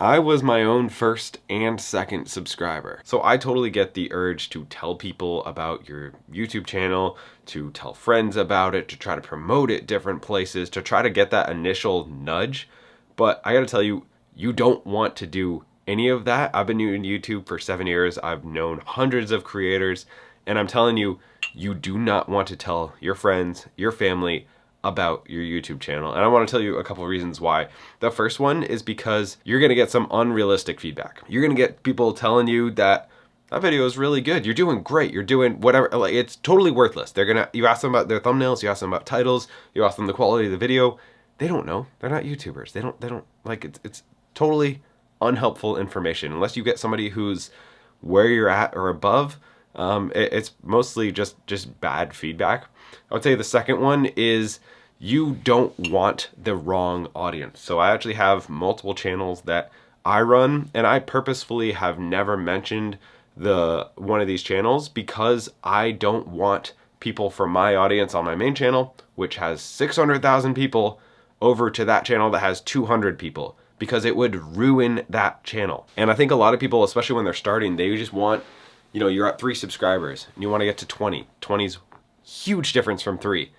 I was my own first and second subscriber. So I totally get the urge to tell people about your YouTube channel, to tell friends about it, to try to promote it different places, to try to get that initial nudge. But I gotta tell you, you don't want to do any of that. I've been doing YouTube for 7 years. I've known hundreds of creators, and I'm telling you, you do not want to tell your friends, your family, about your YouTube channel. And I want to tell you a couple of reasons why. The first one is because you're going to get some unrealistic feedback. You're going to get people telling you that video is really good. You're doing great. You're doing whatever. Like, it's totally worthless. You ask them about their thumbnails, you ask them about titles, you ask them the quality of the video. They don't know. They're not YouTubers. They don't like it's totally unhelpful information unless you get somebody who's where you're at or above. It's mostly just bad feedback. I would say the second one is you don't want the wrong audience. So I actually have multiple channels that I run, and I purposefully have never mentioned one of these channels because I don't want people from my audience on my main channel, which has 600,000 people, over to that channel that has 200 people, because it would ruin that channel. And I think a lot of people, especially when they're starting, they just want, you're at 3 subscribers and you want to get to 20. 20's huge difference from 3.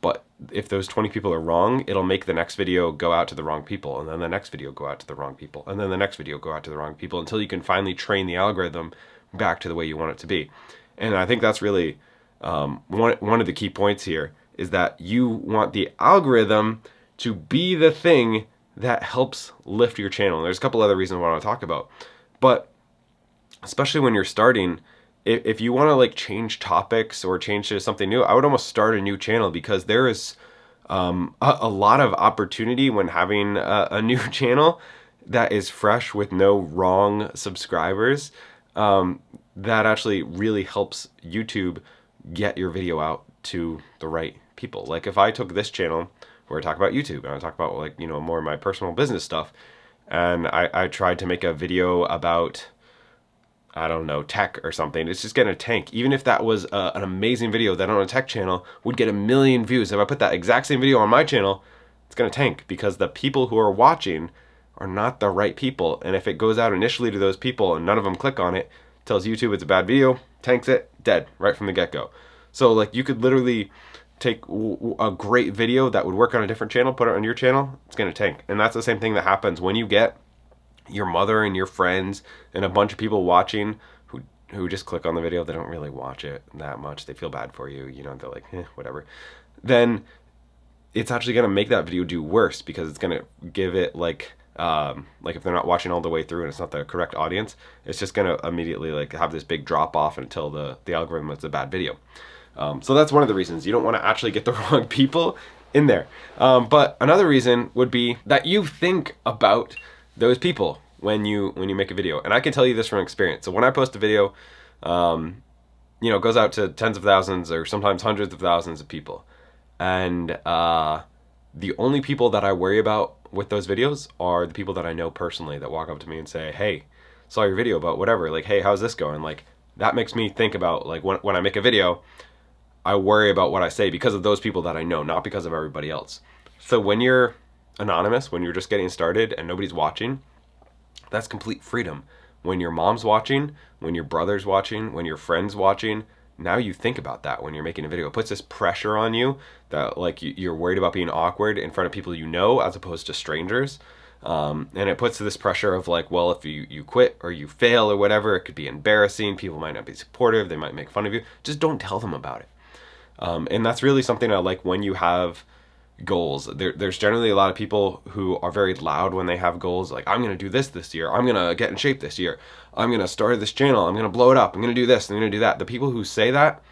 But if those 20 people are wrong, it'll make the next video go out to the wrong people, and then the next video go out to the wrong people, and then the next video go out to the wrong people, until you can finally train the algorithm back to the way you want it to be. And I think that's really one of the key points here, is that you want the algorithm to be the thing that helps lift your channel. And there's a couple other reasons I want to talk about. But especially when you're starting, if you want to like change topics or change to something new, I would almost start a new channel, because there is a lot of opportunity when having a new channel that is fresh with no wrong subscribers, that actually really helps YouTube get your video out to the right people. Like if I took this channel where I talk about YouTube and I talk about more of my personal business stuff, and I tried to make a video about, I don't know, tech or something, it's just gonna tank. Even if that was an amazing video that on a tech channel would get 1 million views, if I put that exact same video on my channel, it's gonna tank, because the people who are watching are not the right people. And if it goes out initially to those people and none of them click on it, tells YouTube it's a bad video, tanks it, dead right from the get-go. So like, you could literally take a great video that would work on a different channel, put it on your channel, it's gonna tank. And that's the same thing that happens when you get your mother and your friends and a bunch of people watching who just click on the video. They don't really watch it that much. They feel bad for you, they're like, whatever. Then it's actually gonna make that video do worse, because it's gonna give it like if they're not watching all the way through and it's not the correct audience, it's just gonna immediately like have this big drop off until the algorithm it's a bad video. So that's one of the reasons you don't want to actually get the wrong people in there. But another reason would be that you think about those people when you make a video. And I can tell you this from experience. So when I post a video, it goes out to tens of thousands or sometimes hundreds of thousands of people. And the only people that I worry about with those videos are the people that I know personally, that walk up to me and say, hey, saw your video about whatever. Like, hey, how's this going? Like, that makes me think about, like, when I make a video, I worry about what I say because of those people that I know, not because of everybody else. So when you're anonymous, when you're just getting started and nobody's watching, that's complete freedom. When your mom's watching, when your brother's watching, when your friend's watching, now you think about that when you're making a video. It puts this pressure on you that like you're worried about being awkward in front of people you know as opposed to strangers. And it puts this pressure of like, well, if you quit or you fail or whatever, it could be embarrassing. People might not be supportive. They might make fun of you. Just don't tell them about it. And that's really something I like when you have goals. There's generally a lot of people who are very loud when they have goals. Like, I'm going to do this year. I'm going to get in shape this year. I'm going to start this channel. I'm going to blow it up. I'm going to do this. I'm going to do that. The people who say that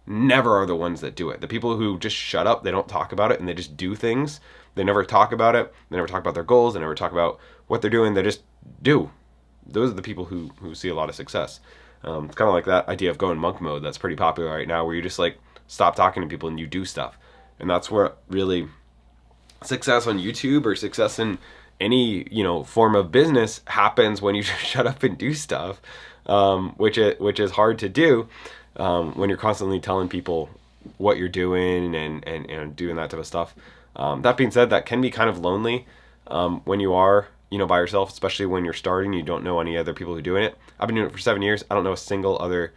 never are the ones that do it. The people who just shut up, they don't talk about it, and they just do things. They never talk about it. They never talk about their goals. They never talk about what they're doing. They just do. Those are the people who see a lot of success. It's kind of like that idea of going monk mode that's pretty popular right now, where you just like stop talking to people and you do stuff. And that's where really success on YouTube or success in any form of business happens, when you just shut up and do stuff, which is hard to do when you're constantly telling people what you're doing and doing that type of stuff. That being said, that can be kind of lonely when you are by yourself, especially when you're starting, you don't know any other people who are doing it. I've been doing it for 7 years. I don't know a single other,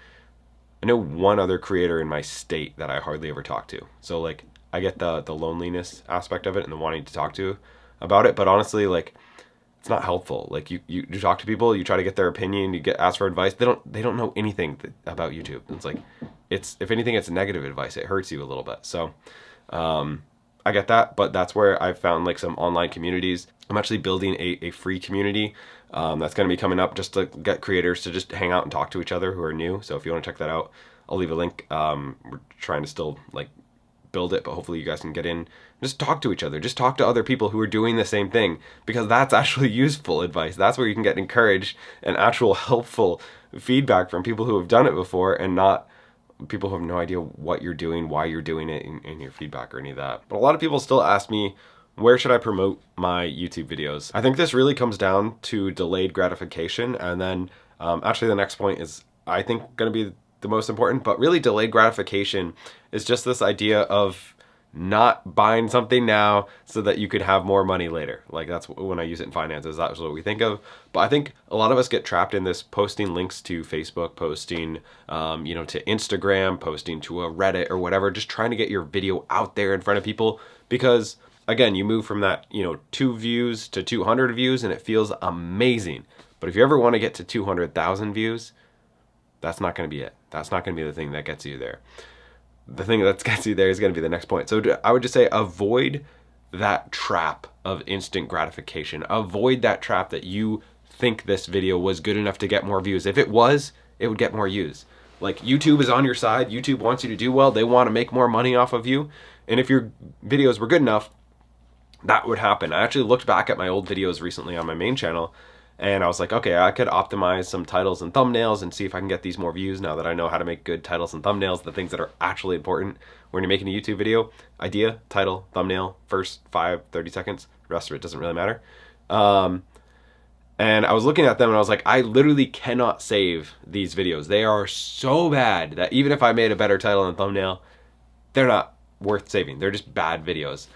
I know one other creator in my state that I hardly ever talk to. So like, I get the loneliness aspect of it and the wanting to talk to about it. But honestly, like, it's not helpful. Like you talk to people, you try to get their opinion, you get asked for advice. They don't know anything about YouTube. It's like, if anything, it's negative advice. It hurts you a little bit. So, I get that, but that's where I've found like some online communities. I'm actually building a free community that's going to be coming up just to get creators to just hang out and talk to each other who are new. So if you want to check that out, I'll leave a link. We're trying to still like build it, but hopefully you guys can get in, just talk to each other, just talk to other people who are doing the same thing, because that's actually useful advice. That's where you can get encouraged and actual helpful feedback from people who have done it before, and not people who have no idea what you're doing, why you're doing it, in your feedback or any of that. But a lot of people still ask me, where should I promote my YouTube videos? I think this really comes down to delayed gratification, and then actually the next point is, I think, going to be the most important, but really delayed gratification is just this idea of not buying something now so that you could have more money later. Like, that's when I use it in finances, that's what we think of. But I think a lot of us get trapped in this posting links to Facebook, posting to Instagram, posting to a Reddit or whatever, just trying to get your video out there in front of people, because again, you move from that 2 views to 200 views and it feels amazing. But if you ever want to get to 200,000 views, that's not going to be it. That's not going to be the thing that gets you there. The thing that gets you there is going to be the next point. So I would just say, avoid that trap of instant gratification. Avoid that trap that you think this video was good enough to get more views. If it was, it would get more views. Like, YouTube is on your side. YouTube wants you to do well. They want to make more money off of you. And if your videos were good enough, that would happen. I actually looked back at my old videos recently on my main channel, and I was like, okay, I could optimize some titles and thumbnails and see if I can get these more views now that I know how to make good titles and thumbnails, the things that are actually important when you're making a YouTube video. Idea, title, thumbnail, first 5-30 seconds. The rest of it doesn't really matter. And I was looking at them and I was like, I literally cannot save these videos. They are so bad that even if I made a better title and thumbnail, they're not worth saving. They're just bad videos.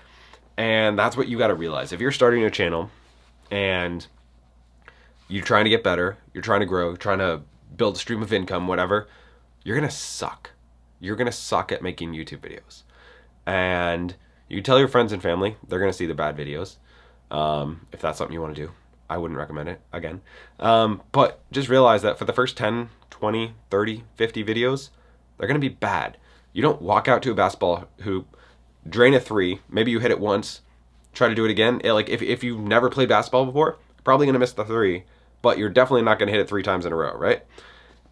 And that's what you got to realize. If you're starting a channel and you're trying to get better, you're trying to grow, trying to build a stream of income, whatever, you're going to suck. You're going to suck at making YouTube videos. And you tell your friends and family, they're going to see the bad videos. If that's something you want to do, I wouldn't recommend it, again. But just realize that for the first 10, 20, 30, 50 videos, they're going to be bad. You don't walk out to a basketball hoop, drain a 3, maybe you hit it once, try to do it again. Like, if you've never played basketball before, probably going to miss the 3, but you're definitely not going to hit it 3 times in a row, right?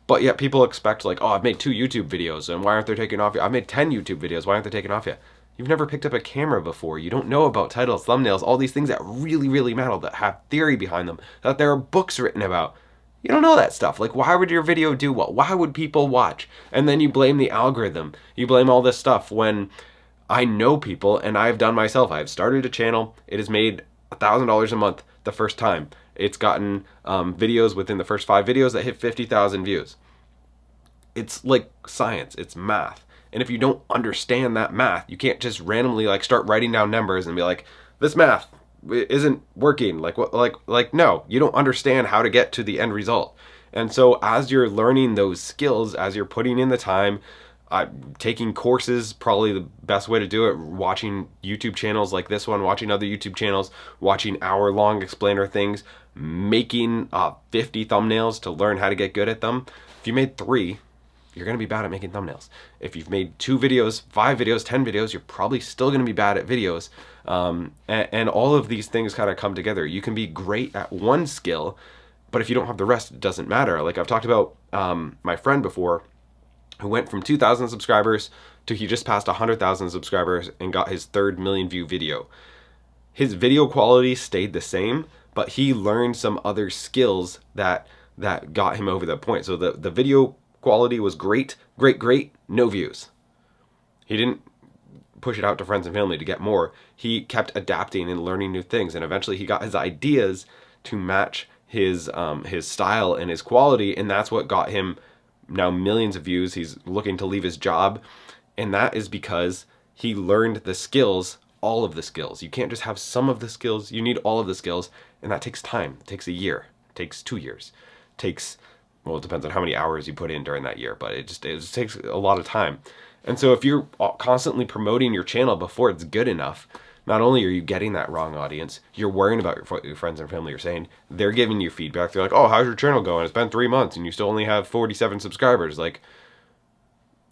But yet people expect, like, oh, I've made 2 YouTube videos, and why aren't they taking off yet? I've made 10 YouTube videos, why aren't they taking off yet? You've never picked up a camera before. You don't know about titles, thumbnails, all these things that really, really matter, that have theory behind them, that there are books written about. You don't know that stuff. Like, why would your video do well? Why would people watch? And then you blame the algorithm. You blame all this stuff, when I know people, and I've done myself. I've started a channel. It has made $1,000 a month the first time. It's gotten videos within the first 5 videos that hit 50,000 views. It's like science. It's math. And if you don't understand that math, you can't just randomly like start writing down numbers and be like, this math isn't working. Like what? Like no, you don't understand how to get to the end result. And so as you're learning those skills, as you're putting in the time, taking courses, probably the best way to do it, watching YouTube channels like this one, watching other YouTube channels, watching hour-long explainer things, making 50 thumbnails to learn how to get good at them. If you made 3, you're going to be bad at making thumbnails. If you've made 2 videos, 5 videos, 10 videos, you're probably still going to be bad at videos. And all of these things kind of come together. You can be great at one skill, but if you don't have the rest, it doesn't matter. Like I've talked about my friend before, who went from 2,000 subscribers to he just passed 100,000 subscribers and got his 3rd million view video. His video quality stayed the same, but he learned some other skills that got him over that point. So the video quality was great, no views. He didn't push it out to friends and family to get more. He kept adapting and learning new things, and eventually he got his ideas to match his style and his quality, and that's what got him now millions of views. He's looking to leave his job, and that is because he learned the skills all of the skills. You can't just have some of the skills. You need all of the skills, and that takes time. It takes a year. It takes 2 years. It takes, well, it depends on how many hours you put in during that year, but it just takes a lot of time. And so if you're constantly promoting your channel before it's good enough, not only are you getting that wrong audience, you're worrying about your friends and family are saying. They're giving you feedback. They're like, oh, how's your channel going? It's been 3 months and you still only have 47 subscribers. Like,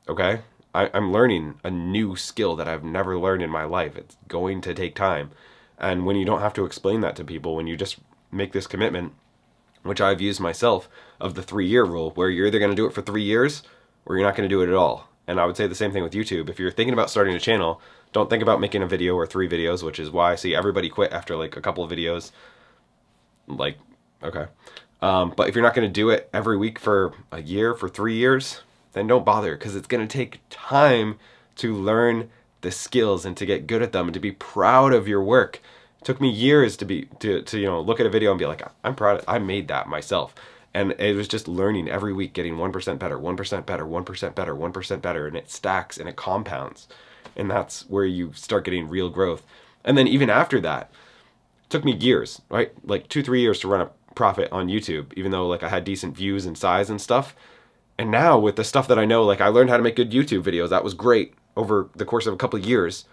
okay, I'm learning a new skill that I've never learned in my life. It's going to take time. And when you don't have to explain that to people, when you just make this commitment, which I've used myself, of the 3-year rule, where you're either going to do it for 3 years or you're not going to do it at all. And I would say the same thing with YouTube. If you're thinking about starting a channel, don't think about making a video or 3 videos, which is why I see everybody quit after like a couple of videos. Like, okay. But if you're not going to do it every week for a year, for 3 years, then don't bother, because it's going to take time to learn the skills and to get good at them and to be proud of your work. It took me years to look at a video and be like, I'm proud. I made that myself. And it was just learning every week, getting 1% better, 1% better, 1% better, 1% better, and it stacks and it compounds. And that's where you start getting real growth. And then even after that, it took me years, right? Like 2-3 years to run a profit on YouTube, even though like I had decent views and size and stuff. And now with the stuff that I know, like I learned how to make good YouTube videos. That was great over the course of a couple of years,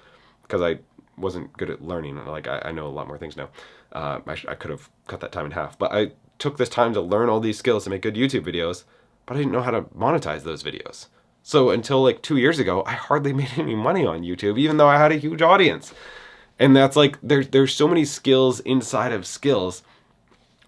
because I wasn't good at learning. Like I know a lot more things now. I could have cut that time in half, but I took this time to learn all these skills to make good YouTube videos, but I didn't know how to monetize those videos. So until like 2 years ago, I hardly made any money on YouTube, even though I had a huge audience. And that's like, there's so many skills inside of skills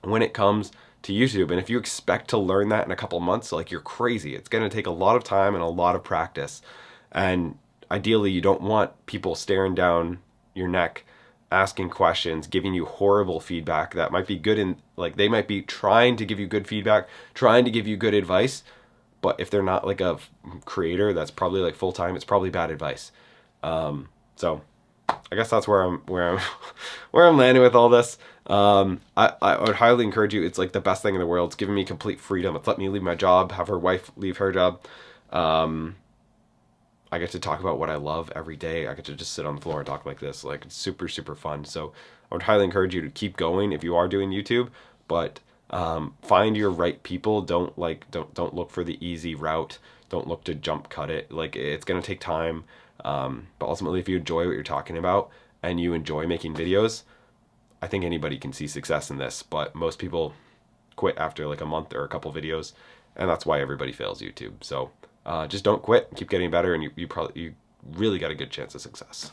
when it comes to YouTube. And if you expect to learn that in a couple months, like, you're crazy. It's going to take a lot of time and a lot of practice. And ideally, you don't want people staring down your neck, asking questions, giving you horrible feedback that might be good, in like they might be trying to give you good feedback, trying to give you good advice, but if they're not like a creator that's probably like full-time, it's probably bad advice. So I guess that's where I'm where I'm landing with all this. I would highly encourage you. It's like the best thing in the world. It's giving me complete freedom. It's let me leave my job, have her wife leave her job. I get to talk about what I love every day. I get to just sit on the floor and talk like this. Like, it's super, super fun. So I would highly encourage you to keep going if you are doing YouTube, but find your right people. Don't look for the easy route. Don't look to jump cut it. Like, it's going to take time. But ultimately, if you enjoy what you're talking about and you enjoy making videos, I think anybody can see success in this. But most people quit after like a month or a couple videos, and that's why everybody fails YouTube. So just don't quit, keep getting better, and you really got a good chance of success.